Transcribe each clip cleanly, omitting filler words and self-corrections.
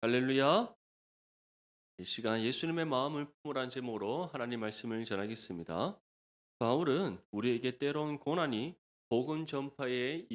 할렐루야. 이 시간 예수님의 마음을 품으라는 제목으로 하나님 말씀을 전하겠습니다. 바울은 우리에게 때론 고난이 복음 전파의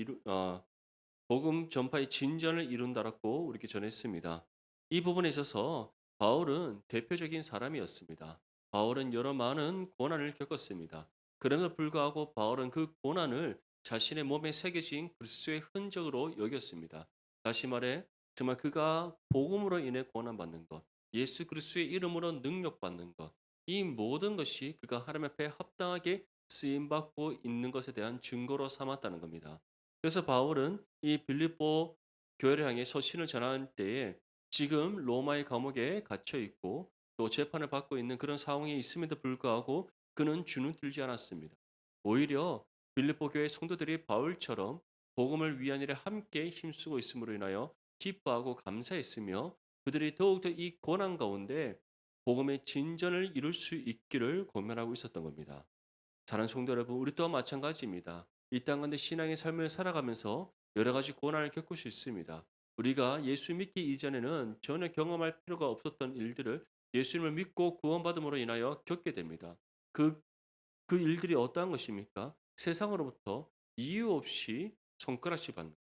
진전을 이룬다라고 우리에게 전했습니다. 이 부분에 있어서 바울은 대표적인 사람이었습니다. 바울은 여러 많은 고난을 겪었습니다. 그럼에도 불구하고 바울은 그 고난을 자신의 몸에 새겨진 그리스도의 흔적으로 여겼습니다. 다시 말해 정말 그가 복음으로 인해 고난받는 것, 예수 그리스도의 이름으로 능력받는 것, 이 모든 것이 그가 하나님 앞에 합당하게 쓰임받고 있는 것에 대한 증거로 삼았다는 겁니다. 그래서 바울은 이 빌립보 교회를 향해 서신을 전할 때에 지금 로마의 감옥에 갇혀 있고 또 재판을 받고 있는 그런 상황에 있음에도 불구하고 그는 주눅 들지 않았습니다. 오히려 빌립보 교회 성도들이 바울처럼 복음을 위한 일에 함께 힘쓰고 있음으로 인하여 기뻐하고 감사했으며 그들이 더욱더 이 고난 가운데 복음의 진전을 이룰 수 있기를 고면하고 있었던 겁니다. 사랑하는 성도 여러분, 우리 또한 마찬가지입니다. 이 땅 가운데 신앙의 삶을 살아가면서 여러 가지 고난을 겪을 수 있습니다. 우리가 예수 믿기 이전에는 전혀 경험할 필요가 없었던 일들을 예수님을 믿고 구원받음으로 인하여 겪게 됩니다. 그, 그 일들이 어떠한 것입니까? 세상으로부터 이유 없이 손가락질 받는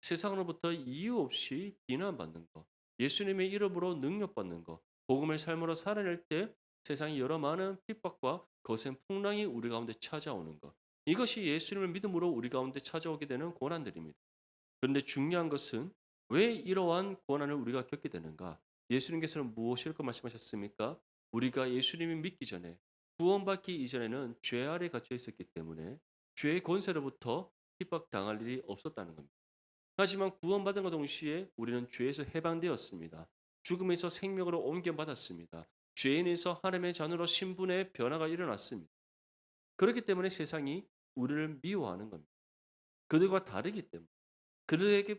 세상으로부터 이유 없이 비난받는 것, 예수님의 이름으로 능력받는 것, 복음의 삶으로 살아낼 때 세상의 여러 많은 핍박과 거센 풍랑이 우리 가운데 찾아오는 것. 이것이 예수님을 믿음으로 우리 가운데 찾아오게 되는 고난들입니다. 그런데 중요한 것은 왜 이러한 고난을 우리가 겪게 되는가? 예수님께서는 무엇이라고 말씀하셨습니까? 우리가 예수님을 믿기 전에 구원받기 이전에는 죄 아래 갇혀 있었기 때문에 죄의 권세로부터 핍박당할 일이 없었다는 겁니다. 하지만 구원받은과 동시에 우리는 죄에서 해방되었습니다. 죽음에서 생명으로 옮겨받았습니다. 죄인에서 하나님의 자녀로 신분의 변화가 일어났습니다. 그렇기 때문에 세상이 우리를 미워하는 겁니다. 그들과 다르기 때문에.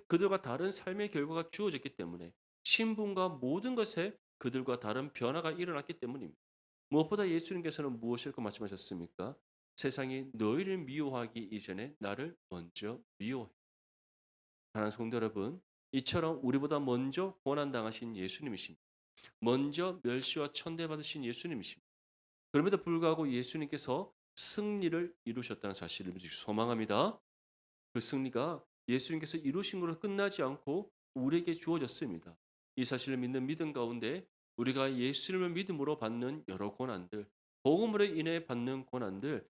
그들과 다른 삶의 결과가 주어졌기 때문에 신분과 모든 것에 그들과 다른 변화가 일어났기 때문입니다. 무엇보다 예수님께서는 무엇이라고 말씀하셨습니까? 세상이 너희를 미워하기 이전에 나를 먼저 미워해. 사랑하는 성도 여러분, 이처럼 우리보다 먼저 고난당하신 예수님이십니다. 먼저 멸시와 천대받으신 예수님이십니다. 그럼에도 불구하고 예수님께서 승리를 이루셨다는 사실을 소망합니다. 그 승리가 예수님께서 이루신 것으로 끝나지 않고 우리에게 주어졌습니다. 이 사실을 믿는 믿음 가운데 우리가 예수님을 믿음으로 받는 여러 고난들, 복음으로 인해 받는 고난들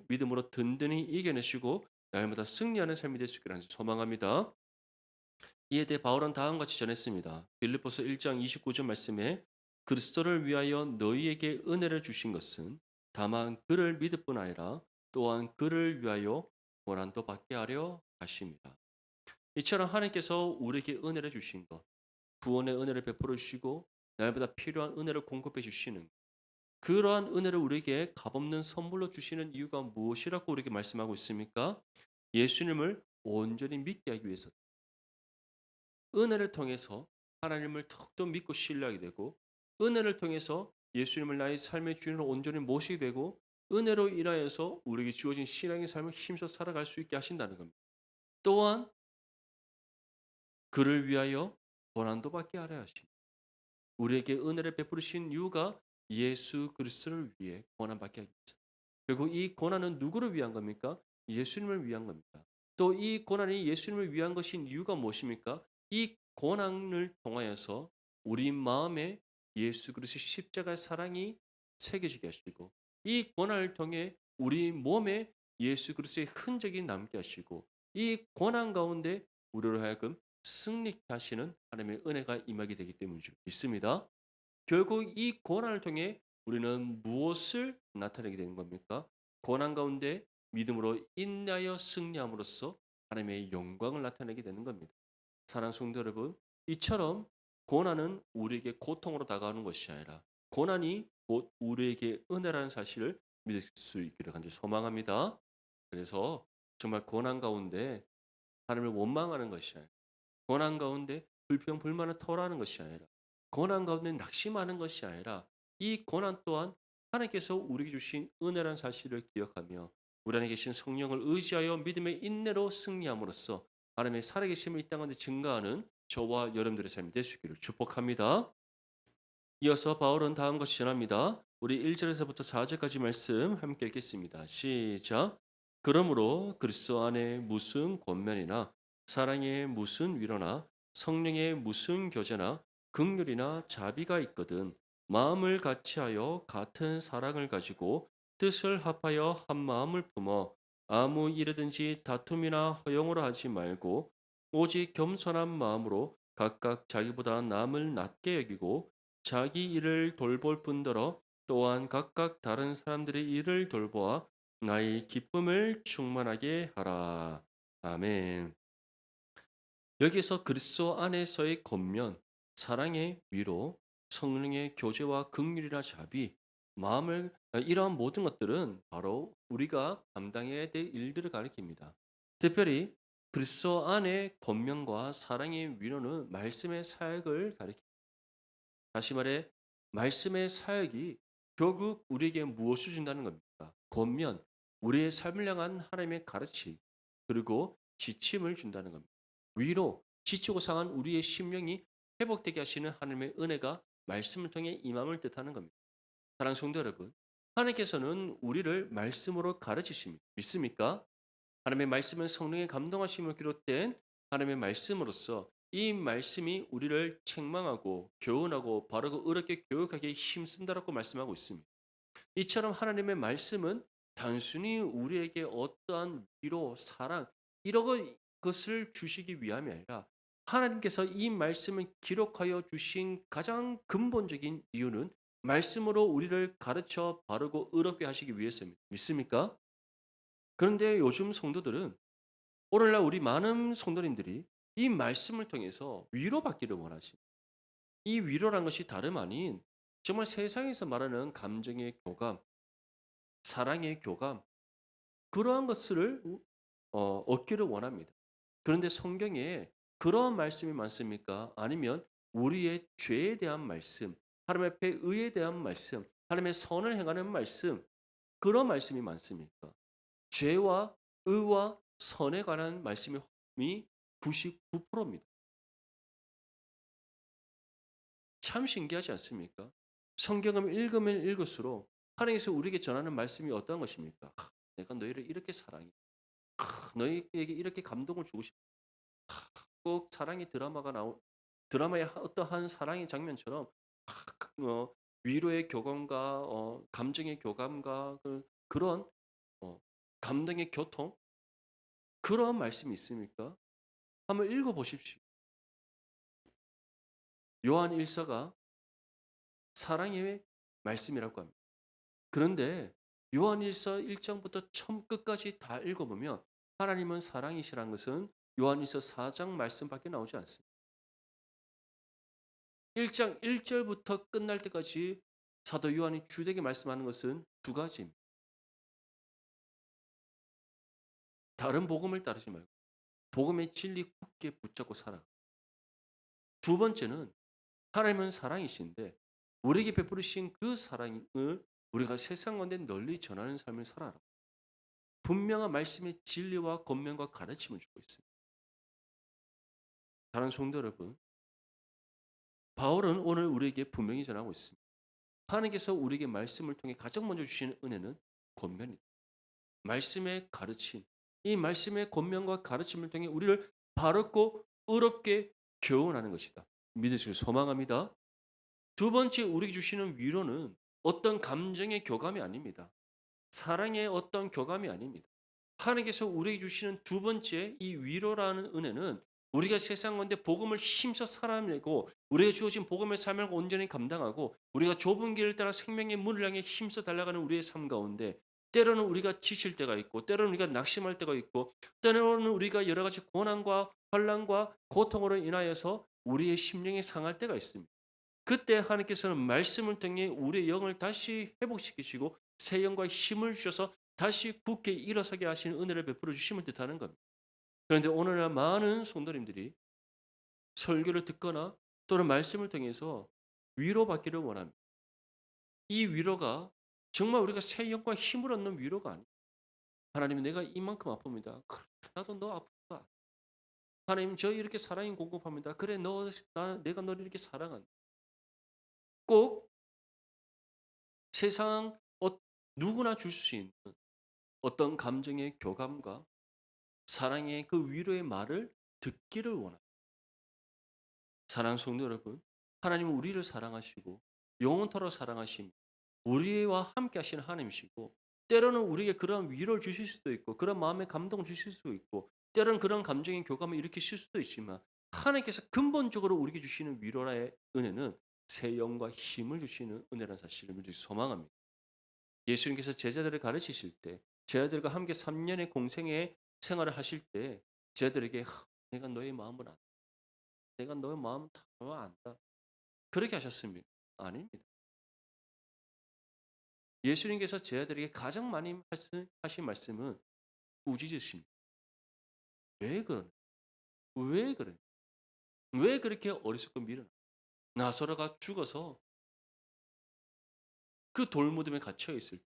믿음으로 든든히 이겨내시고 날마다 승리하는 삶이 될 수 있기를 소망합니다. 이에 대해 바울은 다음과 같이 전했습니다. 빌립보서 1장 29절 말씀에 그리스도를 위하여 너희에게 은혜를 주신 것은 다만 그를 믿을 뿐 아니라 또한 그를 위하여 고난도 받게 하려 하십니다. 이처럼 하나님께서 우리에게 은혜를 주신 것, 구원의 은혜를 베풀어 주시고 날마다 필요한 은혜를 공급해 주시는 그러한 은혜를 우리에게 값없는 선물로 주시는 이유가 무엇이라고 우리에게 말씀하고 있습니까? 예수님을 온전히 믿게 하기 위해서 은혜를 통해서 하나님을 더욱더 믿고 신뢰하게 되고 은혜를 통해서 예수님을 나의 삶의 주인으로 온전히 모시게 되고 은혜로 인하여서 우리에게 주어진 신앙의 삶을 힘써 살아갈 수 있게 하신다는 겁니다. 또한 그를 위하여 고난도 받게 하려 하십니다. 우리에게 은혜를 베푸신 이유가 예수 그리스도를 위해 고난받게 하기 위해서. 결국 이 고난은 누구를 위한 겁니까? 예수님을 위한 겁니다. 또 이 고난이 예수님을 위한 것인 이유가 무엇입니까? 이 고난을 통하여서 우리 마음에 예수 그리스도의 십자가의 사랑이 새겨지게 하시고 이 고난을 통해 우리 몸에 예수 그리스도의 흔적이 남게 하시고 이 고난 가운데 우리로 하여금 승리케 하시는 하나님의 은혜가 임하게 되기 때문인 줄 믿습니다. 결국 이 고난을 통해 우리는 무엇을 나타내게 되는 겁니까? 고난 가운데 믿음으로 인하여 승리함으로써 하나님의 영광을 나타내게 되는 겁니다. 사랑하는 성도 여러분, 이처럼 고난은 우리에게 고통으로 다가오는 것이 아니라 고난이 곧 우리에게 은혜라는 사실을 믿을 수 있기를 간절히 소망합니다. 그래서 정말 고난 가운데 하나님을 원망하는 것이 아니라 고난 가운데 불평, 불만을 토로하는 것이 아니라 고난 가운데 낙심하는 것이 아니라 이 고난 또한 하나님께서 우리에게 주신 은혜란 사실을 기억하며 우리 안에 계신 성령을 의지하여 믿음의 인내로 승리함으로써 하나님의 살아계심을 이 땅 가운데 증가하는 저와 여러분들의 삶이 되시기를 축복합니다. 이어서 바울은 다음과 같이 전합니다. 우리 1절에서부터 4절까지 말씀 함께 읽겠습니다. 시작. 그러므로 그리스도 안에 무슨 권면이나 사랑의 무슨 위로나 성령의 무슨 교제나 긍휼이나 자비가 있거든 마음을 같이하여 같은 사랑을 가지고 뜻을 합하여 한 마음을 품어 아무 일이든지 다툼이나 허용으로 하지 말고 오직 겸손한 마음으로 각각 자기보다 남을 낮게 여기고 자기 일을 돌볼 뿐더러 또한 각각 다른 사람들의 일을 돌보아 나의 기쁨을 충만하게 하라. 아멘. 여기서 그리스도 안에서의 겉면, 사랑의 위로, 성령의 교제와 긍휼이나 자비, 마음을 이러한 모든 것들은 바로 우리가 감당해야 될 일들을 가리킵니다. 특별히 그리스도 안의 겉면과 사랑의 위로는 말씀의 사역을 가리킵니다. 다시 말해 말씀의 사역이 결국 우리에게 무엇을 준다는 겁니까? 겉면, 우리의 삶을 향한 하나님의 가르침, 그리고 지침을 준다는 겁니다. 위로, 지치고 상한 우리의 심령이 회복되게 하시는 하나님의 은혜가 말씀을 통해 임함을 뜻하는 겁니다. 사랑하는 성도 여러분, 하나님께서는 우리를 말씀으로 가르치십니다. 믿습니까? 하나님의 말씀은 성령의 감동하심을 비롯된 하나님의 말씀으로서 이 말씀이 우리를 책망하고 교훈하고 바르고 의롭게 교육하기에 힘쓴다라고 말씀하고 있습니다. 이처럼 하나님의 말씀은 단순히 우리에게 어떠한 위로, 사랑 이런 것을 주시기 위함이 아니라 하나님께서 이 말씀을 기록하여 주신 가장 근본적인 이유는 말씀으로 우리를 가르쳐 바르고 의롭게 하시기 위해서입니다. 믿습니까? 그런데 요즘 성도들은 오늘날 우리 많은 성도님들이 이 말씀을 통해서 위로받기를 원하지. 이 위로란 것이 다름 아닌 정말 세상에서 말하는 감정의 교감, 사랑의 교감, 그러한 것을 얻기를 원합니다. 그런데 성경에 그러한 말씀이 많습니까? 아니면 우리의 죄에 대한 말씀, 하나님 앞에 의에 대한 말씀, 하나님의 선을 행하는 말씀, 그런 말씀이 많습니까? 죄와 의와 선에 관한 말씀이 99%입니다. 참 신기하지 않습니까? 성경을 읽으면 읽을수록 하나님께서 우리에게 전하는 말씀이 어떤 것입니까? 내가 너희를 이렇게 사랑해. 너희에게 이렇게 감동을 주고 싶어. 꼭 사랑의 드라마의 어떠한 사랑의 장면처럼 위로의 교감과 감정의 교감과 그런 감동의 교통 그런 말씀이 있습니까? 한번 읽어 보십시오. 요한 일서가 사랑의 말씀이라고 합니다. 그런데 요한일서 1장부터 처음 끝까지 다 읽어보면 하나님은 사랑이시라는 것은 요한일서 4장 말씀밖에 나오지 않습니다. 1장 1절부터 끝날 때까지 사도 요한이 주되게 말씀하는 것은 두 가지입니다. 다른 복음을 따르지 말고 복음의 진리 굳게 붙잡고 살아. 두 번째는 하나님은 사랑이신데 우리에게 베푸르신 그 사랑을 우리가 세상 가운데 널리 전하는 삶을 살아라. 분명한 말씀의 진리와 권면과 가르침을 주고 있습니다. 사랑하는 성도 여러분, 바울은 오늘 우리에게 분명히 전하고 있습니다. 하나님께서 우리에게 말씀을 통해 가장 먼저 주시는 은혜는 권면이다. 말씀의 가르침, 이 말씀의 권면과 가르침을 통해 우리를 바르고 의롭게 교훈하는 것이다. 믿으시길 소망합니다. 두 번째 우리에게 주시는 위로는 어떤 감정의 교감이 아닙니다. 사랑의 어떤 교감이 아닙니다. 하나님께서 우리에게 주시는 두 번째 이 위로라는 은혜는 우리가 세상 가운데 복음을 힘써 살아내고 우리가 주어진 복음의 삶을 온전히 감당하고 우리가 좁은 길을 따라 생명의 문을 향해 힘써 달려가는 우리의 삶 가운데 때로는 우리가 지칠 때가 있고 때로는 우리가 낙심할 때가 있고 때로는 우리가 여러 가지 고난과 환난과 고통으로 인하여서 우리의 심령이 상할 때가 있습니다. 그때 하나님께서는 말씀을 통해 우리의 영을 다시 회복시키시고 새 영과 힘을 주셔서 다시 굳게 일어서게 하시는 은혜를 베풀어 주심을 뜻하는 겁니다. 그런데 오늘날 많은 성도님들이 설교를 듣거나 또는 말씀을 통해서 위로받기를 원합니다. 이 위로가 정말 우리가 새 영과 힘을 얻는 위로가 아니에요. 하나님 내가 이만큼 아픕니다. 그래, 나도 너 아프다. 하나님 저 이렇게 사랑이 공급합니다. 그래 내가 너를 이렇게 사랑한다. 꼭 세상 누구나 줄 수 있는 어떤 감정의 교감과 사랑의 그 위로의 말을 듣기를 원합니다. 사랑하는 성도 여러분, 하나님은 우리를 사랑하시고 영원토록 사랑하심 우리와 함께 하시는 하나님이시고 때로는 우리에게 그런 위로를 주실 수도 있고 그런 마음의 감동을 주실 수도 있고 때로는 그런 감정의 교감을 일으키실 수도 있지만 하나님께서 근본적으로 우리에게 주시는 위로의 은혜는 새 영과 힘을 주시는 은혜라는 사실을 미리 소망합니다. 예수님께서 제자들을 가르치실 때 제자들과 함께 3년의 공생의 생활을 하실 때 제자들에게 내가 너의 마음을 안다. 내가 너의 마음을 다 안다. 그렇게 하셨습니다. 아닙니다. 예수님께서 제자들에게 가장 많이 하신 말씀은 꾸짖으십니다. 왜 그러냐? 왜 그러냐? 왜 그렇게 어리석고 미련하 나사로가 죽어서 그 돌무덤에 갇혀 있을 때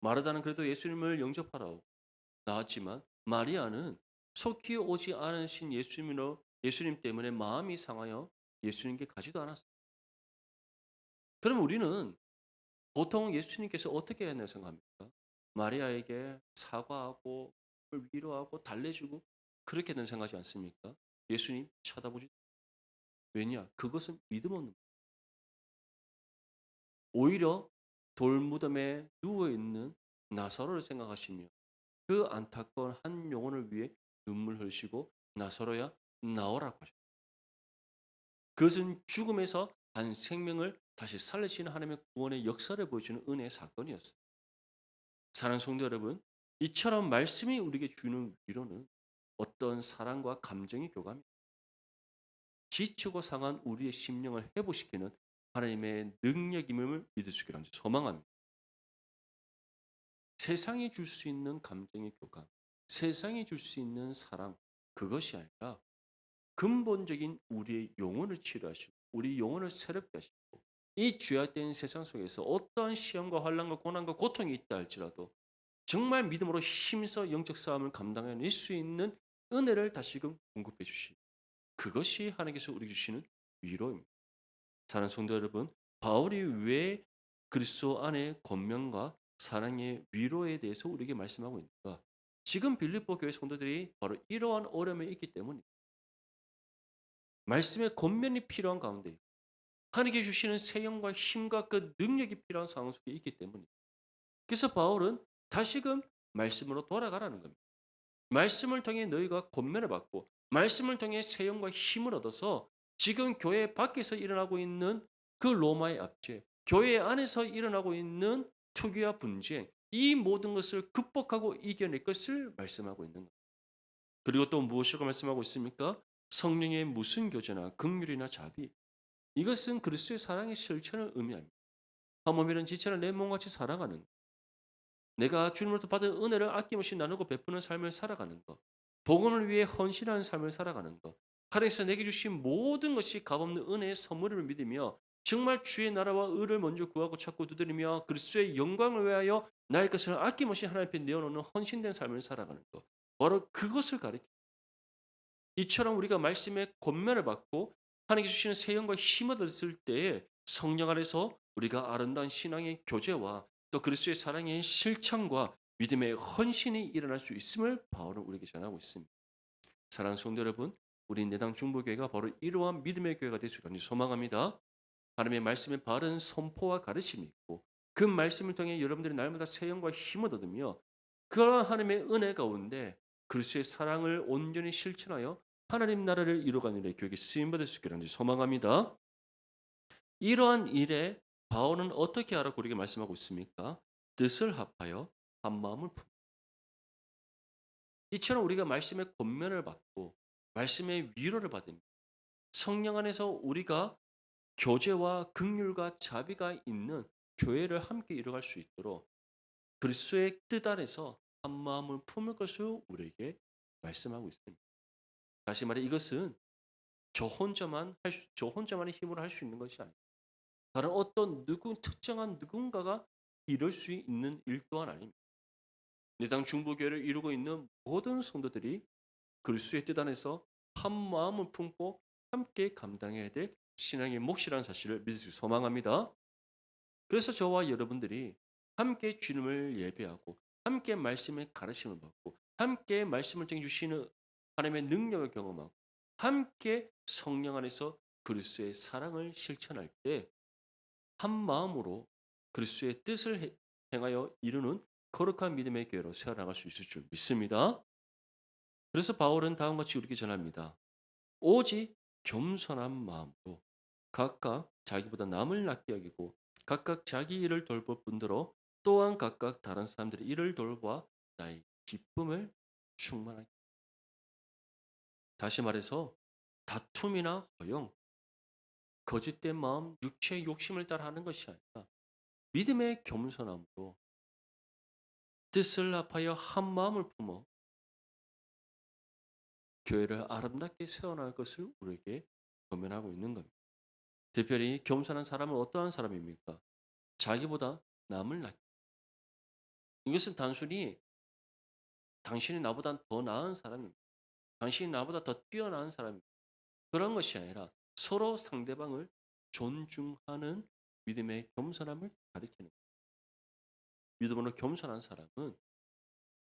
마르다는 그래도 예수님을 영접하라고 나왔지만 마리아는 속히 오지 않으신 예수님 때문에 마음이 상하여 예수님께 가지도 않았어요. 그럼 우리는 보통 예수님께서 어떻게 했나 생각합니까? 마리아에게 사과하고 위로하고 달래주고 그렇게 는 생각하지 않습니까? 예수님 쳐다보지 왜냐? 그것은 믿음 없는 오히려 돌무덤에 누워 있는 나사로를 생각하시며 그 안타까운 한 영혼을 위해 눈물 흘리시고 나사로야 나오라고 하셨습니다. 그것은 죽음에서 한 생명을 다시 살리시는 하나님의 구원의 역사를 보여주는 은혜의 사건이었어요. 사랑하는 성도 여러분, 이처럼 말씀이 우리에게 주는 위로는 어떤 사랑과 감정의 교감이 지치고 상한 우리의 심령을 회복시키는 하나님의 능력임을 믿을 수 있기를 소망합니다. 세상이 줄 수 있는 감정의 교감, 세상이 줄 수 있는 사랑, 그것이 아니라 근본적인 우리의 영혼을 치료하시고 우리 영혼을 새롭게 하시고 이 죄악된 세상 속에서 어떠한 시험과 환난과 고난과 고통이 있다 할지라도 정말 믿음으로 힘써 영적 싸움을 감당해낼 수 있는 은혜를 다시금 공급해 주시. 그것이 하나님께서 우리에게 주시는 위로입니다. 사랑하는 성도 여러분, 바울이 왜 그리스도 안의 권면과 사랑의 위로에 대해서 우리에게 말씀하고 있는가? 지금 빌립보 교회 성도들이 바로 이러한 어려움에 있기 때문입니다. 말씀의 권면이 필요한 가운데 하나님께 주시는 새 영과 힘과 그 능력이 필요한 상황 속에 있기 때문입니다. 그래서 바울은 다시금 말씀으로 돌아가라는 겁니다. 말씀을 통해 너희가 권면을 받고 말씀을 통해 새 영과 힘을 얻어서 지금 교회 밖에서 일어나고 있는 그 로마의 압제, 교회 안에서 일어나고 있는 투기와 분쟁, 이 모든 것을 극복하고 이겨낼 것을 말씀하고 있는 겁니다. 그리고 또 무엇이라고 말씀하고 있습니까? 성령의 무슨 교제나 긍휼이나 자비, 이것은 그리스도의 사랑의 실천을 의미합니다. 하모미는 지체를 내 몸같이 살아가는 것. 내가 주님으로부터 받은 은혜를 아낌없이 나누고 베푸는 삶을 살아가는 것. 복음을 위해 헌신하는 삶을 살아가는 것. 하나님께서 내게 주신 모든 것이 값없는 은혜의 선물을 믿으며 정말 주의 나라와 의를 먼저 구하고 찾고 두드리며 그리스도의 영광을 위하여 나의 것을 아낌없이 하나님 앞에 내어놓는 헌신된 삶을 살아가는 것. 바로 그것을 가리킵니다. 이처럼 우리가 말씀의 권면을 받고 하나님께 주시는 새 영과 힘을 얻을 때에 성령 안에서 우리가 아름다운 신앙의 교제와 또 그리스도의 사랑의 실천과 믿음의 헌신이 일어날 수 있음을 바울은 우리에게 전하고 있습니다. 사랑하는 성도 여러분, 우리 내당 중보교회가 바로 이러한 믿음의 교회가 될 수 있기를 소망합니다. 하나님의 말씀에 바른 선포와 가르침이 있고 그 말씀을 통해 여러분들이 날마다 새 영과 힘을 얻으며 그러한 하나님의 은혜 가운데 그리스도의 사랑을 온전히 실천하여 하나님 나라를 이루어가는 일에 교육에 쓰임받을 수 있기를 소망합니다. 이러한 일에 바울은 어떻게 하라고 우리에게 말씀하고 있습니까? 뜻을 합하여 한 마음을 품. 이처럼 우리가 말씀의 권면을 받고 말씀의 위로를 받으며 성령 안에서 우리가 교제와 긍휼과 자비가 있는 교회를 함께 이뤄갈 수 있도록 그리스도의 뜻 안에서 한 마음을 품을 것을 우리에게 말씀하고 있습니다. 다시 말해 이것은 저 혼자만의 힘으로 할 수 있는 것이 아니다. 다른 어떤 특정한 누군가가 이룰 수 있는 일 또한 아닙니다. 내당 중보교회를 이루고 있는 모든 성도들이 그리스도의 뜻 안에서 한 마음을 품고 함께 감당해야 될 신앙의 몫이라는 사실을 믿을 수 소망합니다. 그래서 저와 여러분들이 함께 주님을 예배하고 함께 말씀의 가르침을 받고 함께 말씀을 통해 주시는 하나님의 능력을 경험하고 함께 성령 안에서 그리스도의 사랑을 실천할 때 한 마음으로 그리스도의 뜻을 행하여 이루는 거룩한 믿음의 교회로 세워나갈 수 있을 줄 믿습니다. 그래서 바울은 다음과 같이 우리에게 전합니다. 오직 겸손한 마음으로 각각 자기보다 남을 낫게 여기고 각각 자기 일을 돌볼 뿐더러 또한 각각 다른 사람들의 일을 돌봐 나의 기쁨을 충만하게. 다시 말해서 다툼이나 허용, 거짓된 마음, 육체의 욕심을 따라하는 것이 아니라 믿음의 겸손함으로 뜻을 합하여 한 마음을 품어 교회를 아름답게 세워나갈 것을 우리에게 권면하고 있는 겁니다. 특별히 겸손한 사람은 어떠한 사람입니까? 자기보다 남을 낫게. 이것은 단순히 당신이 나보다 더 나은 사람입니다. 당신이 나보다 더 뛰어난 사람입니다. 그런 것이 아니라 서로 상대방을 존중하는 믿음의 겸손함을 가리키는 거예요. 믿음으로 겸손한 사람은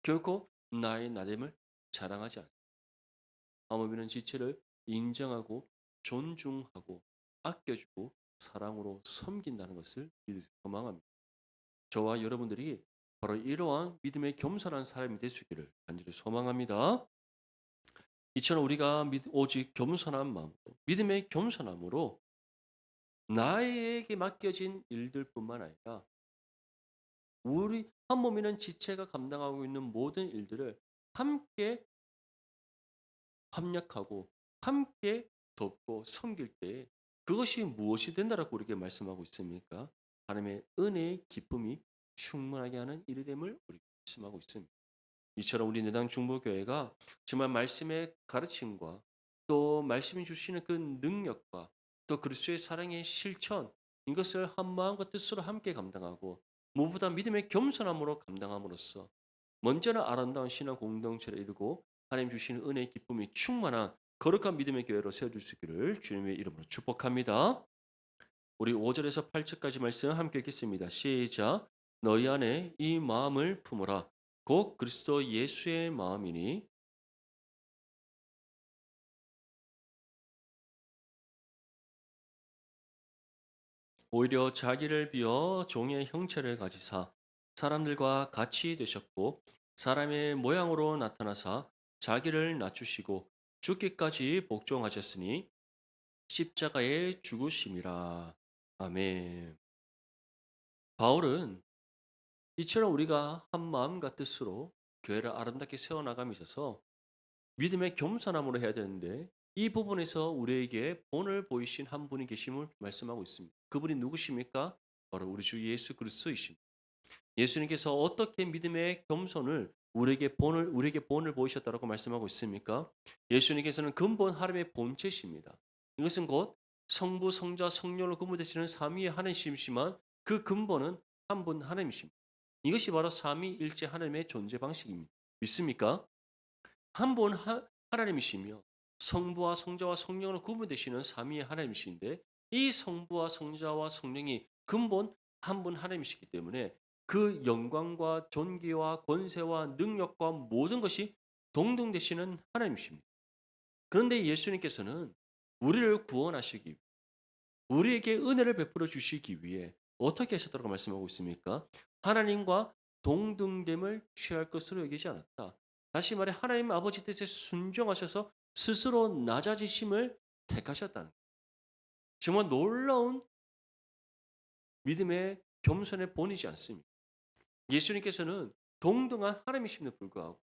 결코 나의 나됨을 자랑하지 않습니다. 아무미는 지체를 인정하고 존중하고 아껴주고 사랑으로 섬긴다는 것을 믿을 수 소망합니다. 저와 여러분들이 바로 이러한 믿음의 겸손한 사람이 될 수 있기를 간절히 소망합니다. 이처럼 우리가 오직 겸손한 마음으로 믿음의 겸손함으로 나에게 맡겨진 일들뿐만 아니라 우리 한 몸이는 지체가 감당하고 있는 모든 일들을 함께 협력하고 함께 돕고 섬길 때 그것이 무엇이 된다라고 우리에게 말씀하고 있습니까? 하나님의 은혜의 기쁨이 충만하게 하는 일이 됨을 우리에게 말씀하고 있습니다. 이처럼 우리 내당 중보교회가 정말 말씀의 가르침과 또 말씀이 주시는 그 능력과 또 그리스도의 사랑의 실천 이것을 한 마음과 뜻으로 함께 감당하고 무엇보다 믿음의 겸손함으로 감당함으로써 먼저는 아름다운 신앙 공동체를 이루고 하나님 주시는 은혜의 기쁨이 충만한 거룩한 믿음의 교회로 세워줄 수 있기를 주님의 이름으로 축복합니다. 우리 5절에서 8절까지 말씀 함께 읽겠습니다. 시작. 너희 안에 이 마음을 품으라. 곧 그리스도 예수의 마음이니 오히려 자기를 비어 종의 형체를 가지사 사람들과 같이 되셨고 사람의 모양으로 나타나사 자기를 낮추시고 죽기까지 복종하셨으니 십자가의 죽으심이라. 아멘. 바울은 이처럼 우리가 한 마음과 뜻으로 교회를 아름답게 세워나감에 있어서 믿음의 겸손함으로 해야 되는데 이 부분에서 우리에게 본을 보이신 한 분이 계심을 말씀하고 있습니다. 그분이 누구십니까? 바로 우리 주 예수 그리스도이십니다. 예수님께서 어떻게 믿음의 겸손을 우리에게 본을 보이셨다고 말씀하고 있습니까? 예수님께서는 근본 하나님의 본체십니다. 이것은 곧 성부, 성자, 성령으로 구분되시는 삼위의 하나님이시지만 그 근본은 한 분 하나님이십니다. 이것이 바로 삼위일체 하나님의 존재 방식입니다. 믿습니까? 한 분 하나님이시며 성부와 성자와 성령으로 구분되시는 삼위의 하나님이신데 이 성부와 성자와 성령이 근본 한 분 하나님이시기 때문에 그 영광과 존귀와 권세와 능력과 모든 것이 동등되시는 하나님이십니다. 그런데 예수님께서는 우리를 구원하시기 위해 우리에게 은혜를 베풀어 주시기 위해 어떻게 하셨다고 말씀하고 있습니까? 하나님과 동등됨을 취할 것으로 여기지 않았다. 다시 말해 하나님 아버지 뜻에 순종하셔서 스스로 낮아지심을 택하셨다는 거예요. 정말 놀라운 믿음의 겸손의 본이지 않습니까? 예수님께서는 동등한 하나님이심에도 불구하고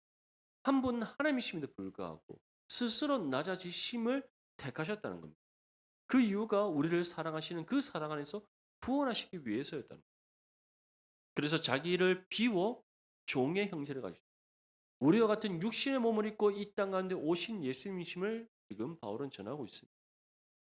한 분 하나님이심에도 불구하고 스스로 낮아지심을 택하셨다는 겁니다. 그 이유가 우리를 사랑하시는 그 사랑 안에서 구원하시기 위해서였다는 거예요. 그래서 자기를 비워 종의 형체를 가지고 우리와 같은 육신의 몸을 입고 이 땅 가운데 오신 예수님이심을 지금 바울은 전하고 있습니다.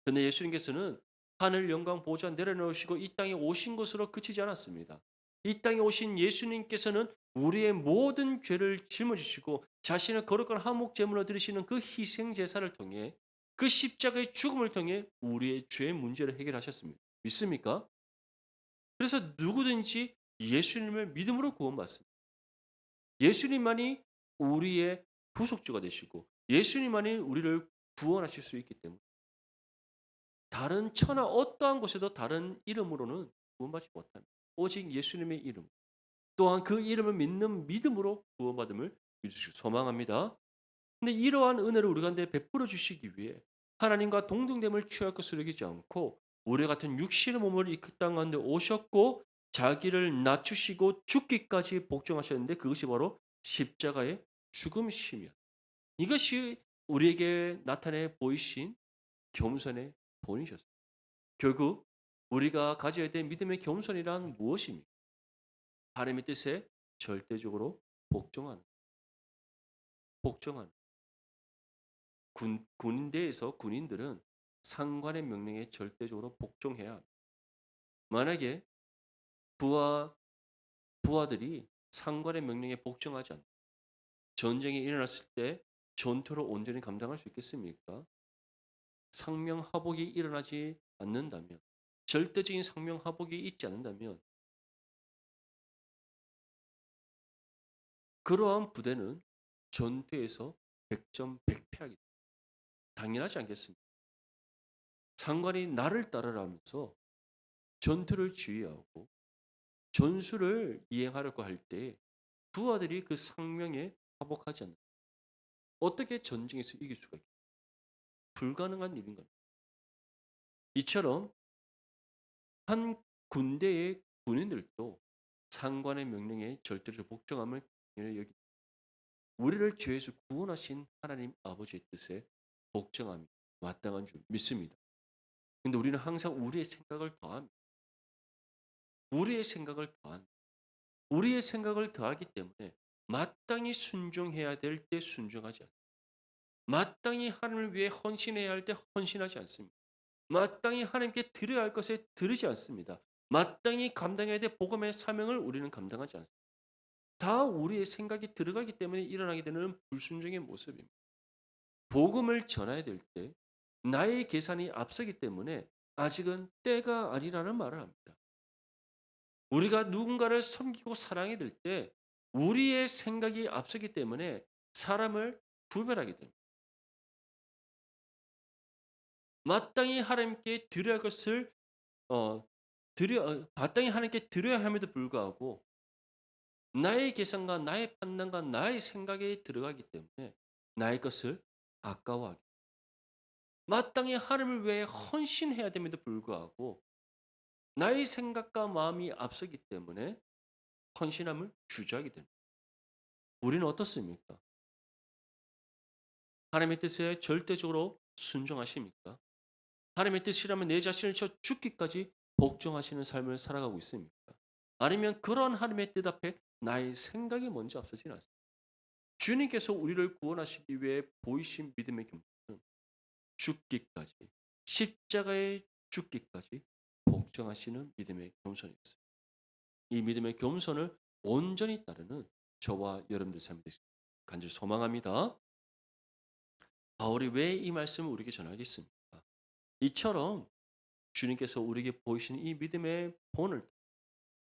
그런데 예수님께서는 하늘 영광 보좌 내려놓으시고 이 땅에 오신 것으로 그치지 않았습니다. 이 땅에 오신 예수님께서는 우리의 모든 죄를 짊어지시고 자신의 거룩한 화목 제물로 드리시는 그 희생 제사를 통해 그 십자가의 죽음을 통해 우리의 죄 문제를 해결하셨습니다. 믿습니까? 그래서 누구든지 예수님을 믿음으로 구원받습니다. 예수님만이 우리의 구속주가 되시고 예수님만이 우리를 구원하실 수 있기 때문에 다른 천하 어떠한 곳에도 다른 이름으로는 구원받지 못합니다. 오직 예수님의 이름 또한 그 이름을 믿는 믿음으로 구원받음을 믿으시기 소망합니다. 근데 이러한 은혜를 우리 가운데 베풀어 주시기 위해 하나님과 동등됨을 취할 것을 여기지 않고 우리 같은 육신의 몸을 이 땅 가운데 오셨고 자기를 낮추시고 죽기까지 복종하셨는데 그것이 바로 십자가의 죽음이시며 이것이 우리에게 나타내 보이신 겸손의 본이셨습니다. 결국 우리가 가져야 될 믿음의 겸손이란 무엇입니까? 하나님의 뜻에 절대적으로 복종하는 복종하는 군대에서 군인들은 상관의 명령에 절대적으로 복종해야 합니다. 만약에 부하 부하들이 상관의 명령에 복종하지 않고 전쟁이 일어났을 때 전투를 온전히 감당할 수 있겠습니까? 상명하복이 일어나지 않는다면 절대적인 상명하복이 있지 않는다면 그러한 부대는 전투에서 100점 100패하기 당연하지 않겠습니까? 상관이 나를 따르라면서 전투를 지휘하고 전술을 이행하려고 할 때 부하들이 그 상명에 하복하지 않는 어떻게 전쟁에서 이길 수가 있겠 불가능한 일인 겁니다. 이처럼 한 군대의 군인들도 상관의 명령에 절대로 복종함을 당연히 여기 우리를 죄에서 구원하신 하나님 아버지의 뜻에 복종함이 마땅한 줄 믿습니다. 근데 우리는 항상 우리의 생각을 더합니다. 우리의 생각을 더합니다. 우리의 생각을 더하기 때문에 마땅히 순종해야 될 때 순종하지 않습니다. 마땅히 하나님을 위해 헌신해야 할 때 헌신하지 않습니다. 마땅히 하나님께 드려야 할 것에 드리지 않습니다. 마땅히 감당해야 될 복음의 사명을 우리는 감당하지 않습니다. 다 우리의 생각이 들어가기 때문에 일어나게 되는 불순종의 모습입니다. 복음을 전해야 될 때 나의 계산이 앞서기 때문에 아직은 때가 아니라는 말을 합니다. 우리가 누군가를 섬기고 사랑해야 될 때 우리의 생각이 앞서기 때문에 사람을 구별하게 됩니다. 마땅히 하나님께 드려야 할 것을 마땅히 하나님께 드려야 함에도 불구하고 나의 계산과 나의 판단과 나의 생각에 들어가기 때문에 나의 것을 아까워하게 마땅히 하나님을 위해 헌신해야 됨에도 불구하고 나의 생각과 마음이 앞서기 때문에 헌신함을 주저하게 됩니다. 우리는 어떻습니까? 하나님의 뜻에 절대적으로 순종하십니까? 하나님의 뜻이라면 내 자신을 저 죽기까지 복종하시는 삶을 살아가고 있습니까? 아니면 그런 하나님의 뜻 앞에 나의 생각이 먼저 앞서지는 않습니다. 주님께서 우리를 구원하시기 위해 보이신 믿음의 겸손은 죽기까지 십자가에 죽기까지 복종하시는 믿음의 겸손이었습니다. 이 믿음의 겸손을 온전히 따르는 저와 여러분들 삶이 되시길 간절히 소망합니다. 바울이 왜 이 말씀을 우리에게 전하겠습니까? 이처럼 주님께서 우리에게 보이신 이 믿음의 본을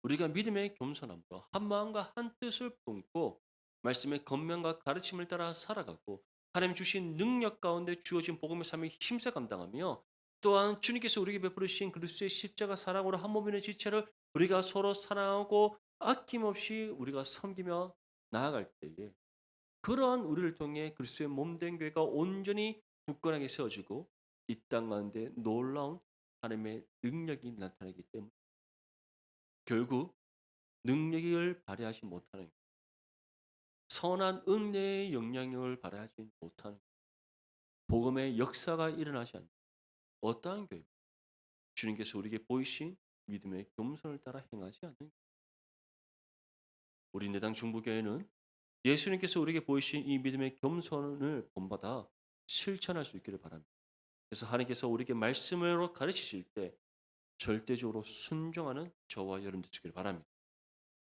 우리가 믿음의 겸손함과 한 마음과 한 뜻을 품고 말씀의 권면과 가르침을 따라 살아가고 하나님 주신 능력 가운데 주어진 복음의 삶을 힘써 감당하며 또한 주님께서 우리에게 베풀으신 그리스도의 십자가 사랑으로 한 몸이는 지체를 우리가 서로 사랑하고 아낌없이 우리가 섬기며 나아갈 때에 그러한 우리를 통해 그리스도의 몸된 교회가 온전히 굳건하게 세워지고 이 땅 가운데 놀라운 하나님의 능력이 나타나기 때문에 결국 능력을 발휘하지 못하는 선한 은혜의 영향력을 발휘하지 못하는 복음의 역사가 일어나지 않는 어떠한 교회 주님께서 우리에게 보이신 믿음의 겸손을 따라 행하지 않는 우리 내당 중부교회는 예수님께서 우리에게 보이신 이 믿음의 겸손을 본받아 실천할 수 있기를 바랍니다. 그래서 하나님께서 우리에게 말씀으로 가르치실 때 절대적으로 순종하는 저와 여러분들 되기를 바랍니다.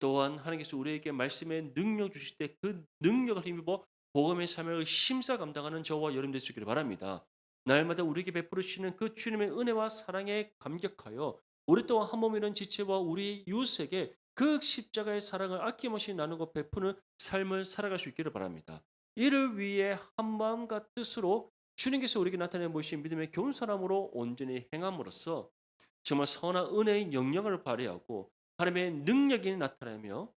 또한 하나님께서 우리에게 말씀의 능력 주실 때 그 능력을 힘입어 복음의 사명을 심사 감당하는 저와 여러분 될 수 있기를 바랍니다. 날마다 우리에게 베풀으시는 그 주님의 은혜와 사랑에 감격하여 우리 또한 한 몸이는 지체와 우리 이웃에게 그 십자가의 사랑을 아낌없이 나누고 베푸는 삶을 살아갈 수 있기를 바랍니다. 이를 위해 한 마음과 뜻으로 주님께서 우리에게 나타내 보이신 믿음의 겸손함으로 온전히 행함으로써 정말 선한 은혜의 영향을 발휘하고 하나님의 능력이 나타나며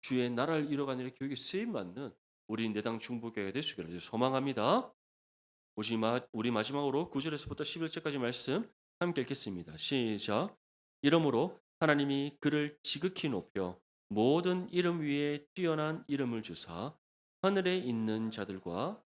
주의 나라를 이뤄가는 일에 교육에 쓰임받는 우리 내당 중보교회가 될 수 있기를 소망합니다. 우리 마지막으로 9절에서부터 11절까지 말씀 함께 읽겠습니다. 시작. 이러므로 하나님이 그를 지극히 높여 모든 이름 위에 뛰어난 이름을 주사 하늘에 있는 자들과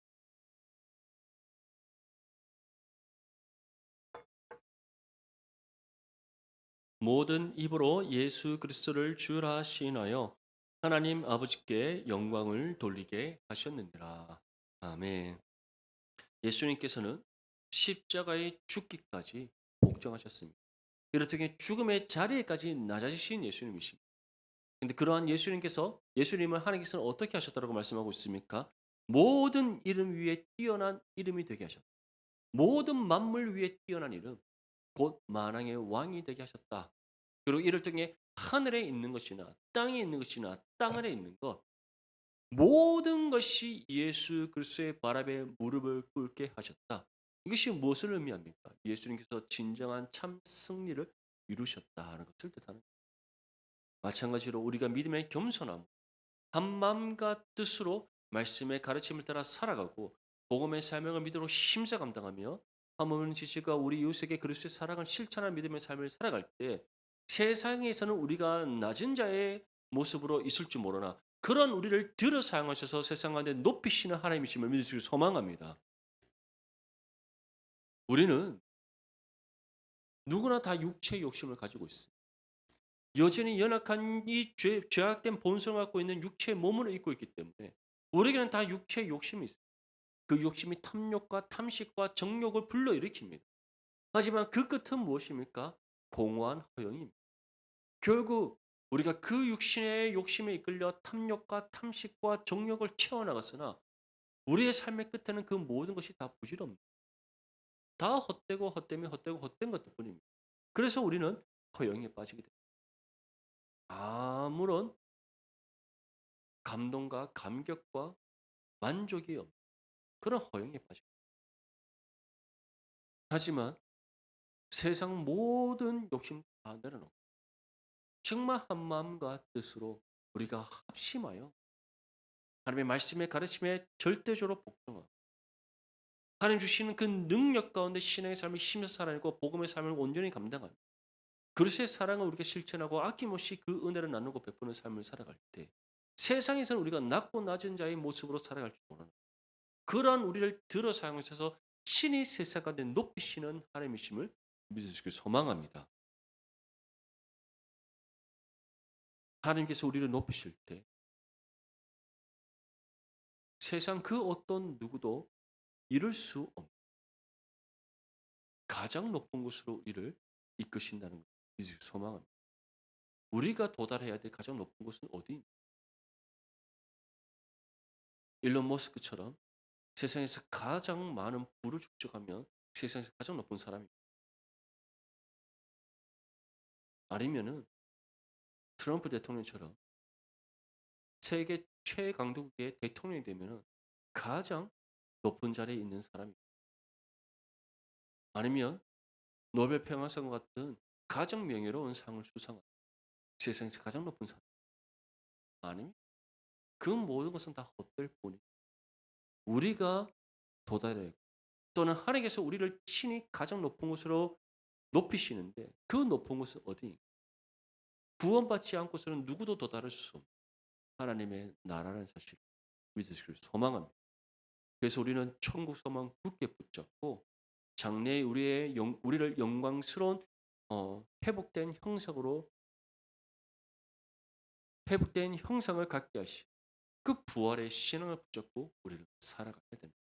모든 입으로 예수 그리스도를 주라 시인하여 하나님 아버지께 영광을 돌리게 하셨느니라. 아멘. 예수님께서는 십자가에 죽기까지 복종하셨습니다. 이렇게 죽음의 자리에까지 낮아지신 예수님이십니다. 근데 그러한 예수님을 하나님께서는 어떻게 하셨다고 말씀하고 있습니까? 모든 이름 위에 뛰어난 이름이 되게 하셨다. 모든 만물 위에 뛰어난 이름, 곧 만왕의 왕이 되게 하셨다. 그리고 이를 통해 하늘에 있는 것이나 땅에 있는 것이나 땅 아래 있는 것 모든 것이 예수 그리스도의 발 아래 무릎을 꿇게 하셨다. 이것이 무엇을 의미합니까? 예수님께서 진정한 참 승리를 이루셨다는 것을 뜻하는 거예요. 마찬가지로 우리가 믿음의 겸손함, 한 마음과 뜻으로 말씀의 가르침을 따라 살아가고 복음의 사명을 믿음으로 심사 감당하며 한 몸은 지체가 우리 이웃에게 그리스도의 사랑을 실천한 믿음의 삶을 살아갈 때 세상에서는 우리가 낮은 자의 모습으로 있을 줄 모르나 그런 우리를 들어 사용하셔서 세상 가운데 높이시는 하나님이심을 믿을 수 소망합니다. 우리는 누구나 다 육체의 욕심을 가지고 있습니다. 여전히 연약한 이 죄악된 본성을 갖고 있는 육체의 몸을 입고 있기 때문에 우리에게는 다 육체의 욕심이 있습니다. 그 욕심이 탐욕과 탐식과 정욕을 불러일으킵니다. 하지만 그 끝은 무엇입니까? 공허한 허영입니다. 결국 우리가 그 육신의 욕심에 이끌려 탐욕과 탐식과 정욕을 채워나갔으나 우리의 삶의 끝에는 그 모든 것이 다 부질없습니다. 다 헛되고 헛되며 헛되고 헛된 것들 뿐입니다. 그래서 우리는 허영에 빠지게 됩니다. 아무런 감동과 감격과 만족이 없는 그런 허영에 빠집니다. 하지만 세상 모든 욕심 다 내려놓고 정말 한 마음과 뜻으로 우리가 합심하여 하나님의 말씀의 가르침에 절대적으로 복종하고 하나님 주시는 그 능력 가운데 신앙의 삶을 힘써 살아내고 복음의 삶을 온전히 감당하는 그리스도의 사랑을 우리가 실천하고 아낌없이 그 은혜를 나누고 베푸는 삶을 살아갈 때 세상에서는 우리가 낮고 낮은 자의 모습으로 살아갈 줄 모르는 그러한 우리를 들어 사용하셔서 신이 세상 가운데 높이시는 하나님이심을 믿으시길 소망합니다. 하나님께서 우리를 높이실 때 세상 그 어떤 누구도 이룰 수 없는 가장 높은 곳으로 이를 이끄신다는 것을 믿으시길 소망합니다. 우리가 도달해야 될 가장 높은 곳은 어디입니까? 일론 머스크처럼 세상에서 가장 많은 부를 축적하면 세상에서 가장 높은 사람입니다. 아니면은 트럼프 대통령처럼 세계 최강국의 대통령이 되면 가장 높은 자리에 있는 사람입니다. 아니면 노벨 평화상 같은 가장 명예로운 상을 수상한 세상에서 가장 높은 사람. 아니, 그 모든 것은 다 헛될 뿐이. 우리가 도달해 또는 하나님께서 우리를 친히 가장 높은 곳으로 높이시는데 그 높은 곳은 어디? 구원받지 않고서는 누구도 도달할 수 없는 하나님의 나라라는 사실을 믿으시길 소망합니다. 그래서 우리는 천국 소망 굳게 붙잡고 장래에 우리를 영광스러운 회복된 형상을 갖게 하시 그 부활의 신앙을 붙잡고 우리는 살아가야 됩니다.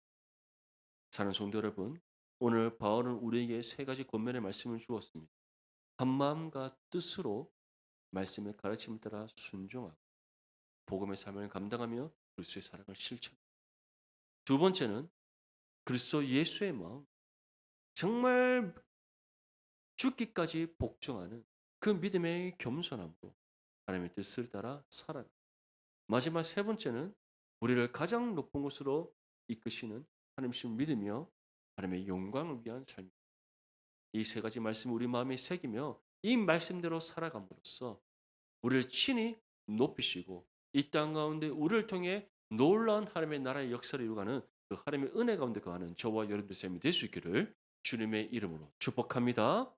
사랑하는 성도 여러분, 오늘 바울은 우리에게 세 가지 권면의 말씀을 주었습니다. 한 마음과 뜻으로 말씀의 가르침을 따라 순종하고 복음의 삶을 감당하며 그리스도의 사랑을 실천. 두 번째는 그리스도 예수의 마음, 정말 죽기까지 복종하는 그 믿음의 겸손함으로 하나님의 뜻을 따라 살아가. 마지막 세 번째는 우리를 가장 높은 곳으로 이끄시는 하나님을 믿으며 하나님의 영광을 위한 삶. 이 세 가지 말씀 우리 마음에 새기며 이 말씀대로 살아감으로써 우리를 친히 높이시고 이 땅 가운데 우리를 통해 놀라운 하나님의 나라의 역사를 이루가는 그 하나님의 은혜 가운데 거하는 저와 여러분들 셈이 될 수 있기를 주님의 이름으로 축복합니다.